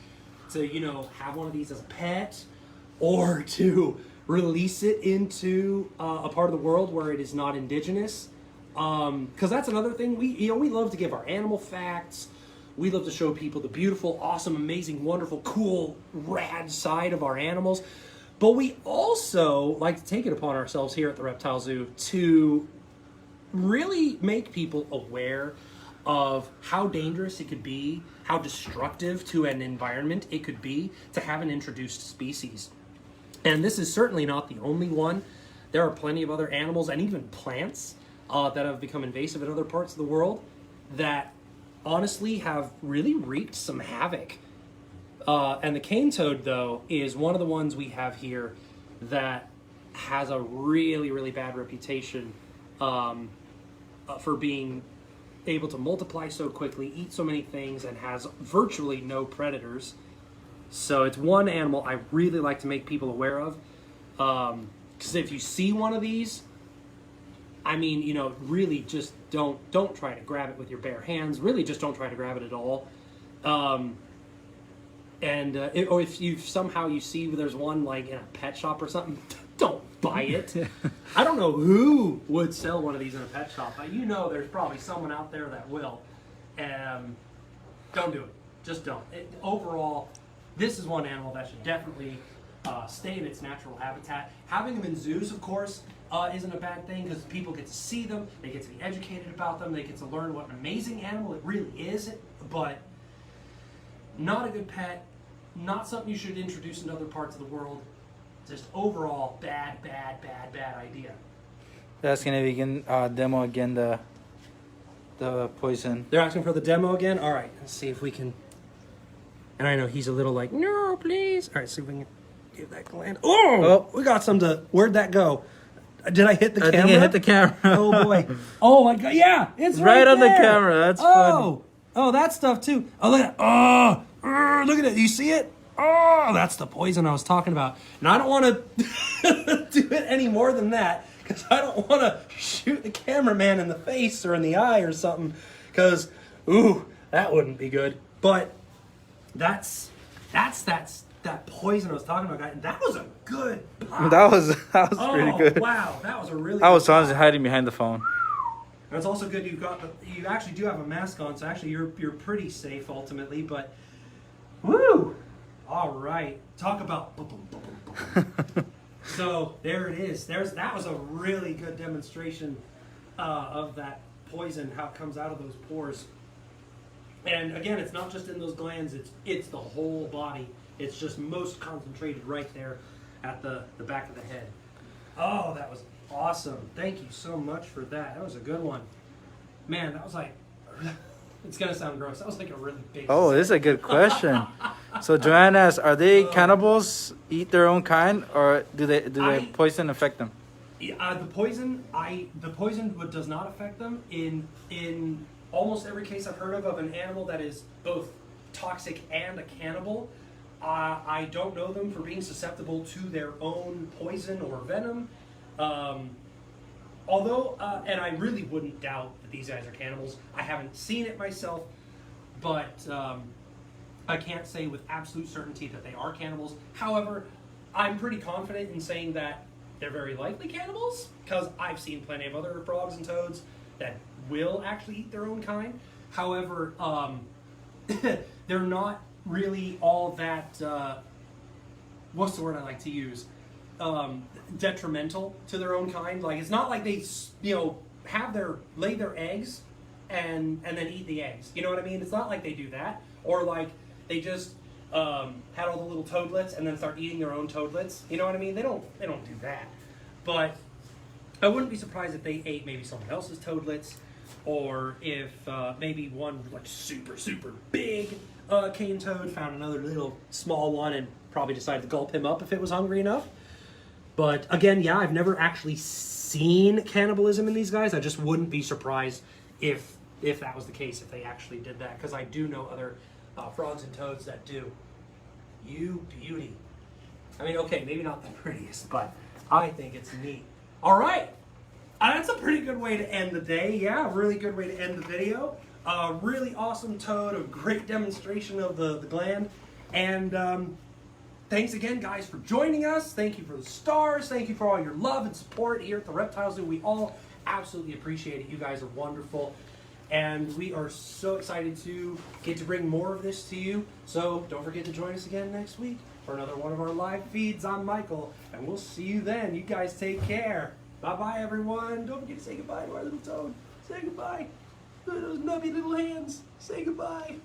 to, you know, have one of these as a pet or to release it into a part of the world where it is not indigenous. Because that's another thing. We love to give our animal facts. We love to show people the beautiful, awesome, amazing, wonderful, cool, rad side of our animals. But we also like to take it upon ourselves here at the Reptile Zoo to really make people aware of how dangerous it could be, how destructive to an environment it could be to have an introduced species. And this is certainly not the only one. There are plenty of other animals and even plants that have become invasive in other parts of the world that honestly have really wreaked some havoc. And the cane toad, though, is one of the ones we have here that has a really, really bad reputation for being able to multiply so quickly, eat so many things, and has virtually no predators. So it's one animal I really like to make people aware of. Because if you see one of these, I mean, you know, really just don't try to grab it with your bare hands. Really just don't try to grab it at all. Or if you somehow see there's one like in a pet shop or something, don't buy it. I don't know who would sell one of these in a pet shop, but you know there's probably someone out there that will. Don't do it. Just don't. Overall, this is one animal that should definitely stay in its natural habitat. Having them in zoos, of course, isn't a bad thing because people get to see them, they get to be educated about them, they get to learn what an amazing animal it really is, but not a good pet, not something you should introduce into other parts of the world. Just overall bad idea. They're asking if you can demo again the poison. They're asking for the demo again? All right, let's see if we can. And I know he's a little like, no, please. All right, see if we can give that gland. Oh, we got some to. Where'd that go? Did I hit the camera? I think it hit the camera. Oh boy. Oh my God. Yeah, it's right on there. the camera. That's funny. Oh, that stuff too. Oh, look at it. Oh, look at it. You see it? Oh, that's the poison I was talking about. And I don't want to do it any more than that because I don't want to shoot the cameraman in the face or in the eye or something because, ooh, that wouldn't be good. But that's that poison I was talking about, guys. That was a good pop. That was pretty good. Wow, that was a really. I was good honestly pop. hiding behind the phone. And it's also good you actually do have a mask on, so actually you're pretty safe ultimately. But woo, all right, talk about. So there it is. That was a really good demonstration of that poison, how it comes out of those pores. And again, it's not just in those glands; it's the whole body. It's just most concentrated right there at the back of the head. Oh, that was awesome. Thank you so much for that. That was a good one. Man, that was like, it's going to sound gross. That was like a really big. Oh, this is a good question. So Joanne asks, are they cannibals, eat their own kind, or do they poison affect them? The poison does not affect them. In almost every case I've heard of an animal that is both toxic and a cannibal, I don't know them for being susceptible to their own poison or venom. Although, and I really wouldn't doubt that these guys are cannibals. I haven't seen it myself, but I can't say with absolute certainty that they are cannibals. However, I'm pretty confident in saying that they're very likely cannibals because I've seen plenty of other frogs and toads that will actually eat their own kind. However, they're not really all that, what's the word I like to use? Detrimental to their own kind. Like, it's not like they, lay their eggs and then eat the eggs. You know what I mean? It's not like they do that. Or like they just had all the little toadlets and then start eating their own toadlets. You know what I mean? They don't do that. But I wouldn't be surprised if they ate maybe someone else's toadlets, or if maybe one like super big cane toad found another little small one and probably decided to gulp him up if it was hungry enough. But again, yeah, I've never actually seen cannibalism in these guys. I just wouldn't be surprised if that was the case, if they actually did that, because I do know other frogs and toads that do. You beauty. I mean, okay, maybe not the prettiest, but I think it's neat. All right. That's a pretty good way to end the day. Yeah, really good way to end the video. Really awesome toad, a great demonstration of the gland. And thanks again, guys, for joining us. Thank you for the stars. Thank you for all your love and support here at the Reptile Zoo. We all absolutely appreciate it. You guys are wonderful. And we are so excited to get to bring more of this to you. So don't forget to join us again next week for another one of our live feeds. I'm Michael, and we'll see you then. You guys take care. Bye-bye, everyone. Don't forget to say goodbye to our little toad. Say goodbye. Those nubby little hands. Say goodbye.